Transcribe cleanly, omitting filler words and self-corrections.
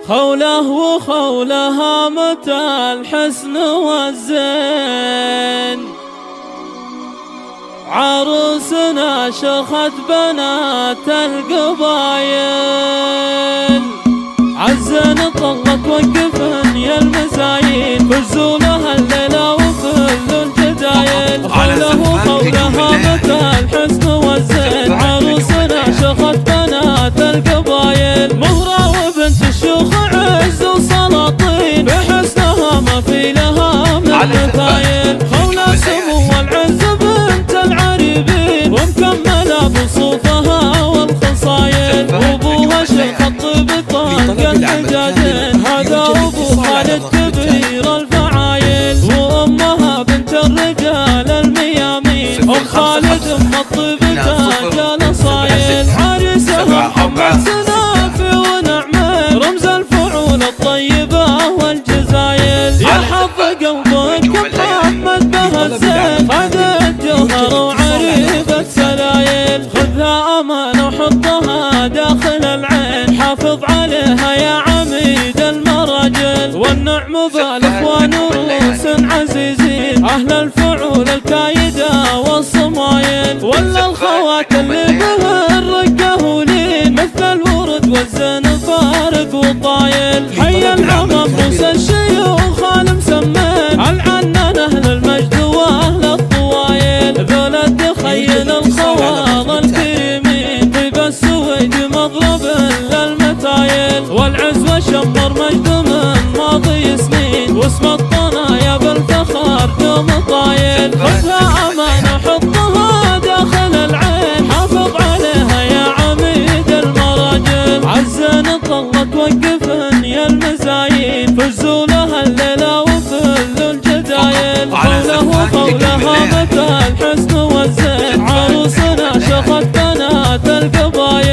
خوله وخولها متى الحسن والزين، عروسنا شخت بنات القبايل، عزن طلت وقفن يا المزايين، فزوا لها الليلة وكل الجدايل. خوله وخولها متى الحسن والزين، عروسنا شخت بنات القبايل، مهرة وبنت الشيوخ عز وسلاطين، بحسنها ما في لها من مثايل. خوله سمو والعز بنت العريبين، ومكملة بصوفها والخصايل، وابوها شيخ الطب طاق الحجازين، هذا ابو خالد كبير الفعايل، وامها بنت الرجال الميامين، ام خالد ام الطب تاج الاصايل، عريسها محمد سنافي ونعمين، رمز الفعول الطيبة والجزايل، يا حظ قلبك محمد به الزين، خذ الجوهر وعريبة سلايل، خذها أمان وحطها داخل العين، حافظ عليها يا عميد المراجل، والنعم بالاخوان رؤوس عزيزين، اهل الفعول الكايدة والصمايل، ولا الخوات اللي به الرقة ولين، مثل الورد والزين فارق وطايل، حي العمم موسى الشيوخ المسمين، العنان اهل المجد واهل الطوايل، ذول الدخيل الخواض الكريمين، طيب السويد مضرب للمتايل، والعز والشمر مجد من ماضي سنين، واسم الطنايا بالفخر دوم طايل، خذها امانه حطها داخل العين، حافظ عليها يا عميد المراجل، عزن طلت وقفن يا المزايين، فزوا لها الليله وكل الجدايل. خوله وخولها متى الحسن والزين، عروسنا شخت بنات القبايل.